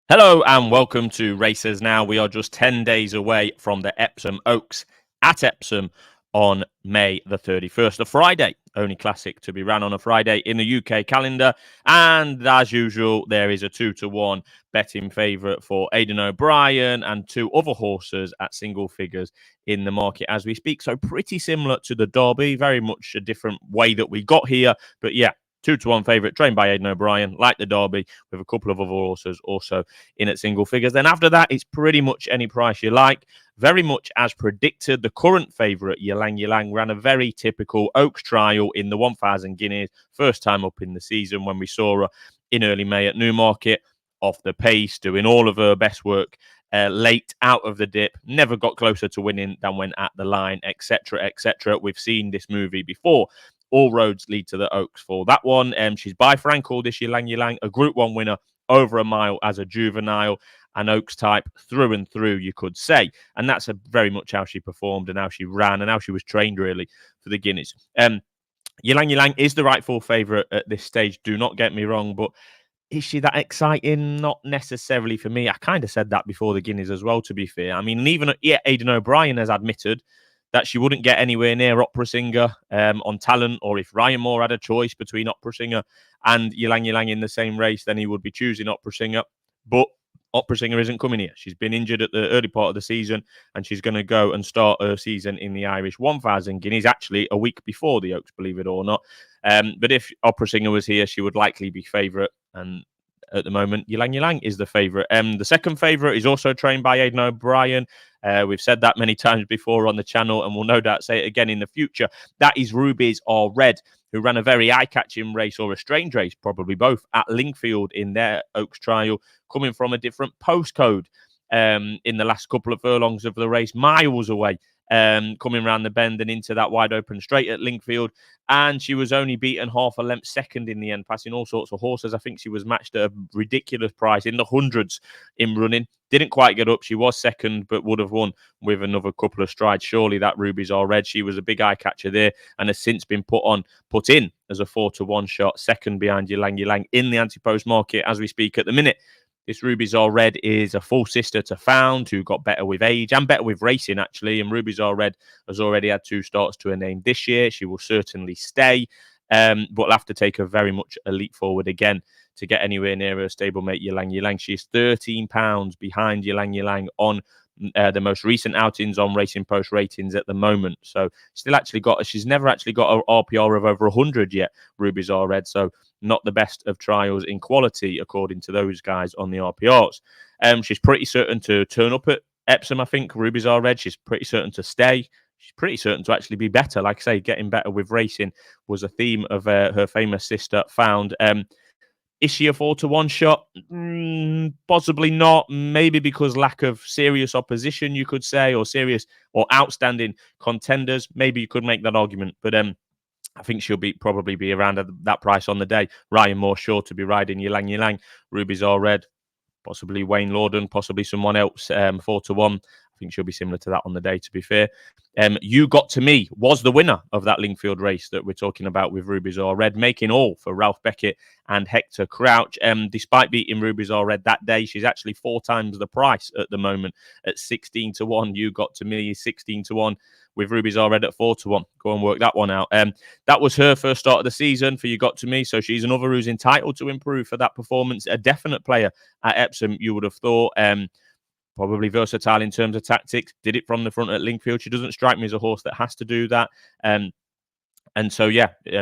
Hello and welcome to Racers Now. We are just 10 days away from the Epsom Oaks at Epsom on May the 31st, a Friday. Only classic to be ran on a Friday in the UK calendar. And as usual, there is a 2-1 betting favourite for Aidan O'Brien and two other horses at single figures in the market as we speak. So pretty similar to the Derby, very much a different way that we got here. But yeah, 2-1 favourite, trained by Aidan O'Brien, like the Derby, with a couple of other horses also in at single figures. Then after that, it's pretty much any price you like. Very much as predicted, the current favourite, Ylang Ylang, ran a very typical Oaks trial in the 1,000 guineas, first time up in the season when we saw her in early May at Newmarket, off the pace, doing all of her best work late out of the dip, never got closer to winning than when at the line, etc., etc. We've seen this movie before. All roads lead to the Oaks for that one. She's by Frankel this year, Ylang Ylang, a Group 1 winner over a mile as a juvenile, an Oaks type through and through, you could say. And that's very much how she performed and how she ran and how she was trained, really, for the Guineas. Ylang Ylang is the rightful favourite at this stage, do not get me wrong, but is she that exciting? Not necessarily for me. I kind of said that before the Guineas as well, to be fair. I mean, even Aidan O'Brien has admitted that she wouldn't get anywhere near Opera Singer on talent, or if Ryan Moore had a choice between Opera Singer and Ylang Ylang in the same race, then he would be choosing Opera Singer. But Opera Singer isn't coming here. She's been injured at the early part of the season, and she's going to go and start her season in the Irish 1,000 Guineas, actually a week before the Oaks, believe it or not. But if Opera Singer was here, she would likely be favourite. And at the moment, Ylang Ylang is the favourite. The second favourite is also trained by Aidan O'Brien. We've said that many times before on the channel, and we'll no doubt say it again in the future. That is Rubies Are Red, who ran a very eye-catching race, or a strange race, probably both, at Lingfield in their Oaks trial, coming from a different postcode in the last couple of furlongs of the race, miles away. Coming around the bend and into that wide open straight at Lingfield. And she was only beaten half a length second in the end, passing all sorts of horses. I think she was matched at a ridiculous price in the hundreds in running. Didn't quite get up. She was second, but would have won with another couple of strides. Surely that Rubies Are Red. She was a big eye catcher there and has since been put in as a 4-1 shot, second behind Ylang Ylang in the anti-post market as we speak at the minute. This Rubies Are Red is a full sister to Found, who got better with age and better with racing, actually. And Rubies Are Red has already had 2 starts to her name this year. She will certainly stay, but will have to take her very much a leap forward again to get anywhere near her stablemate Ylang Ylang. She's £13 behind Ylang Ylang on the most recent outings on Racing Post ratings at the moment. So she's never actually got an RPR of over 100 yet, Rubies Are Red. So not the best of trials in quality, according to those guys on the RPRs. She's pretty certain to turn up at Epsom, I think, Rubies Are Red. She's pretty certain to stay. She's pretty certain to actually be better. Like I say, getting better with racing was a theme of her famous sister, Found. Is she a 4-1 shot? Possibly not. Maybe because lack of serious opposition, you could say, or serious or outstanding contenders. Maybe you could make that argument. But I think she'll probably be around that price on the day. Ryan Moore sure to be riding Ylang Ylang. Rubies Are Red. Possibly Wayne Lorden. Possibly someone else. 4-1. I think she'll be similar to that on the day, to be fair. You Got To Me was the winner of that Lingfield race that we're talking about with Rubies Are Red, making all for Ralph Beckett and Hector Crouch. Despite beating Rubies Are Red that day, she's actually 4 times the price at the moment at 16-1. You Got To Me is 16-1 with Rubies Are Red at 4-1. Go and work that one out. That was her first start of the season for You Got To Me, so she's another who's entitled to improve for that performance. A definite player at Epsom, you would have thought. Probably versatile in terms of tactics. Did it from the front at Lingfield. She doesn't strike me as a horse that has to do that. And so,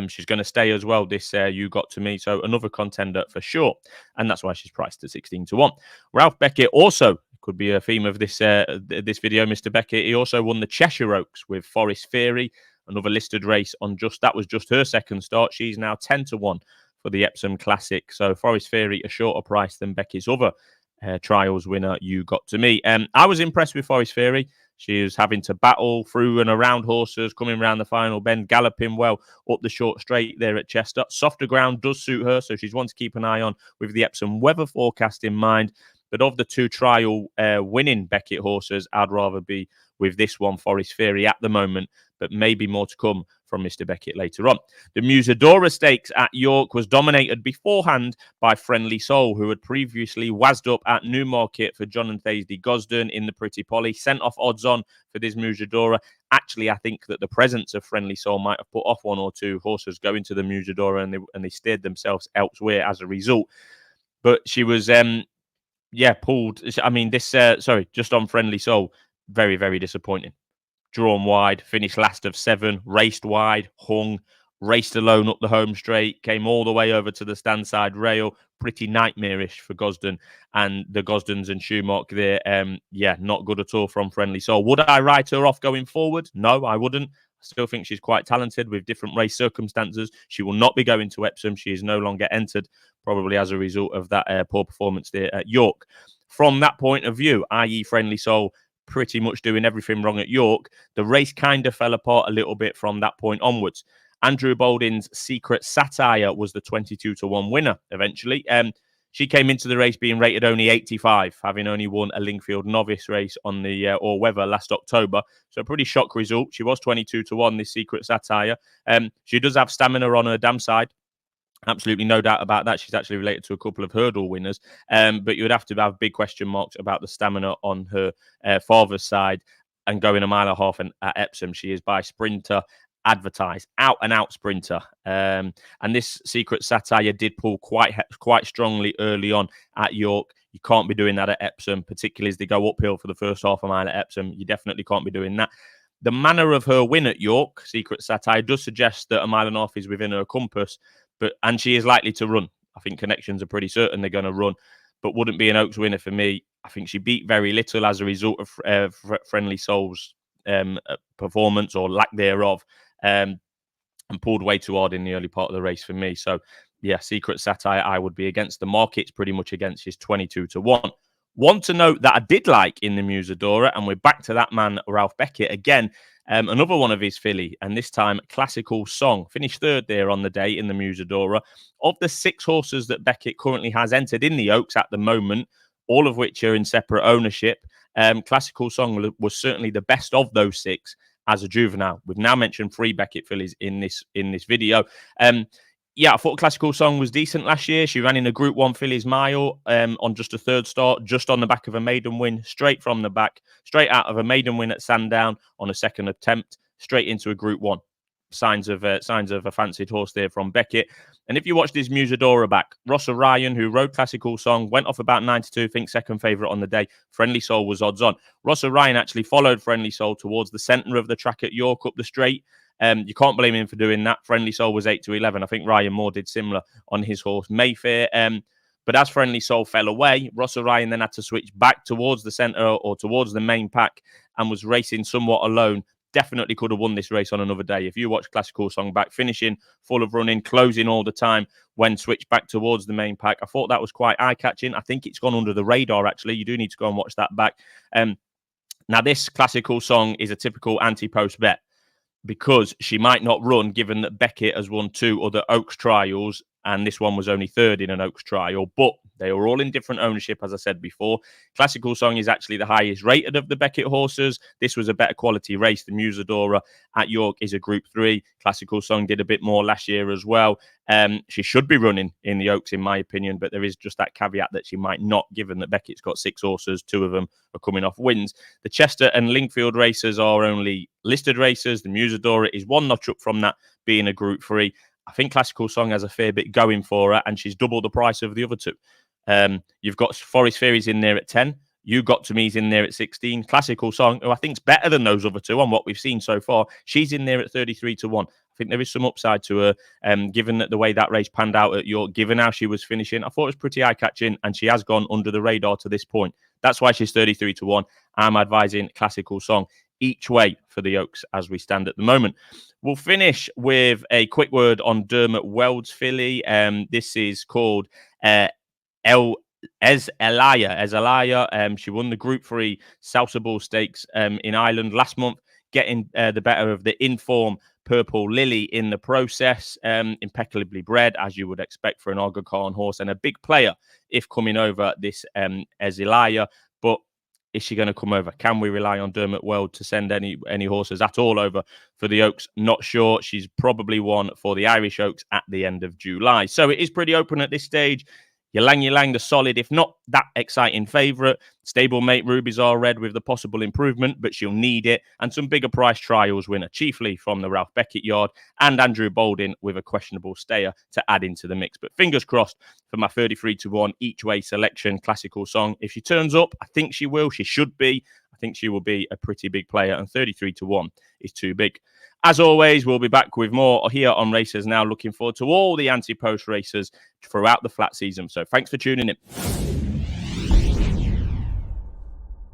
she's going to stay as well, this You Got To Me. So another contender for sure. And that's why she's priced at 16-1. Ralph Beckett also could be a theme of this video, Mr. Beckett. He also won the Cheshire Oaks with Forest Fairy, another listed race that was just her second start. She's now 10-1 for the Epsom Classic. So Forest Fairy, a shorter price than Beckett's other trials winner, You Got To Me. I was impressed with Forest Fairy. She was having to battle through and around horses, coming around the final bend, galloping well up the short straight there at Chester. Softer ground does suit her, so she's one to keep an eye on with the Epsom weather forecast in mind. But of the 2 trial winning Beckett horses, I'd rather be with this one, Forest Fairy, at the moment. But maybe more to come from Mr. Beckett later on. The Musidora Stakes at York was dominated beforehand by Friendly Soul, who had previously wazzed up at Newmarket for John and Thursday Gosden in the Pretty Polly, sent off odds on for this Musidora. Actually, I think that the presence of Friendly Soul might have put off one or two horses going to the Musidora, and they steered themselves elsewhere as a result. But she was, pulled. I mean, just on Friendly Soul, very, very disappointing. Drawn wide, finished last of 7, raced wide, hung, raced alone up the home straight, came all the way over to the stand side rail. Pretty nightmarish for Gosden and the Gosdens and Schumacher there. Not good at all from Friendly Soul. Would I write her off going forward? No, I wouldn't. I still think she's quite talented with different race circumstances. She will not be going to Epsom. She is no longer entered, probably as a result of that poor performance there at York. From that point of view, i.e. Friendly Soul pretty much doing everything wrong at York, the race kind of fell apart a little bit from that point onwards. Andrew Bolding's Secret Satire was the 22-1 winner eventually. She came into the race being rated only 85, having only won a Lingfield novice race on the all-weather last October. So a pretty shock result. She was 22-1, this Secret Satire. She does have stamina on her dam side. Absolutely no doubt about that. She's actually related to a couple of hurdle winners. But you would have to have big question marks about the stamina on her father's side and going a mile and a half at Epsom. She is by Sprinter advertised, out and out sprinter. And this Secret Satire did pull quite strongly early on at York. You can't be doing that at Epsom, particularly as they go uphill for the first half a mile at Epsom. You definitely can't be doing that. The manner of her win at York, Secret Satire, does suggest that a mile and a half is within her compass, and she is likely to run. I think connections are pretty certain they're going to run, but wouldn't be an Oaks winner for me. I think she beat very little as a result of Friendly Soul's performance or lack thereof, and pulled way too hard in the early part of the race for me. So, yeah, Secret Satire, I would be against. The market's pretty much against. She's 22-1. One to note that I did like in the Musidora, and we're back to that man, Ralph Beckett, again. Another one of his filly, and this time Classical Song. Finished third there on the day in the Musidora. Of the 6 horses that Beckett currently has entered in the Oaks at the moment, all of which are in separate ownership, Classical Song was certainly the best of those 6 as a juvenile. We've now mentioned 3 Beckett fillies in this video. I thought Classical Song was decent last year. She ran in a Group 1 Fillies Mile on just a third start, just on the back of a maiden win, straight from the back, straight out of a maiden win at Sandown on a second attempt, straight into a Group 1. Signs of a fancied horse there from Beckett. And if you watch this Musidora back, Ross Orion, who rode Classical Song, went off about 92, I think second favourite on the day. Friendly Soul was odds on. Ross Orion actually followed Friendly Soul towards the centre of the track at York up the straight. You can't blame him for doing that. Friendly Soul was 8-11. I think Ryan Moore did similar on his horse Mayfair. But as Friendly Soul fell away, Ross Orion then had to switch back towards the centre or towards the main pack and was racing somewhat alone. Definitely could have won this race on another day. If you watch Classical Song back, finishing, full of running, closing all the time when switched back towards the main pack. I thought that was quite eye-catching. I think it's gone under the radar, actually. You do need to go and watch that back. Now, this Classical Song is a typical anti-post bet, because she might not run, given that Beckett has won 2 other Oaks trials, and this one was only third in an Oaks trial, but they were all in different ownership, as I said before. Classical Song is actually the highest rated of the Beckett horses. This was a better quality race. The Musidora at York is a Group 3. Classical Song did a bit more last year as well. She should be running in the Oaks, in my opinion, but there is just that caveat that she might not, given that Beckett's got 6 horses, 2 of them are coming off wins. The Chester and Lingfield races are only listed races. The Musidora is 1 notch up from that, being a Group 3. I think Classical Song has a fair bit going for her, and she's double the price of the other 2. You've got Forest Fairies in there at 10. You Got To Me's in there at 16. Classical Song, who I think is better than those other 2 on what we've seen so far, she's in there at 33-1. I think there is some upside to her, given that the way that race panned out at York, given how she was finishing. I thought it was pretty eye-catching, and she has gone under the radar to this point. That's why she's 33-1. I'm advising Classical Song each way for the Oaks as we stand at the moment. We'll finish with a quick word on Dermot Weld's filly. This is called Ezelaya. She won the Group 3 Salsa Stakes in Ireland last month, getting the better of the in-form Purple Lily in the process. Impeccably bred, as you would expect for an Aga Khan horse, and a big player if coming over this Ezelaya. But Is she going to come over? Can we rely on Dermot Weld to send any horses at all over for the Oaks? Not sure. She's probably one for the Irish Oaks at the end of July. So it is pretty open at this stage. Ylang Ylang, the solid, if not that exciting favourite. Stablemate Ruby's Red with the possible improvement, but she'll need it. And some bigger price trials winner, chiefly from the Ralph Beckett yard, and Andrew Balding with a questionable stayer to add into the mix. But fingers crossed for my 33-1 each way selection classical song. If she turns up, I think she will. She should be. I think she will be a pretty big player, and 33-1 is too big. As always, we'll be back with more here on Racers Now. Looking forward to all the anti-post races throughout the flat season. So thanks for tuning in.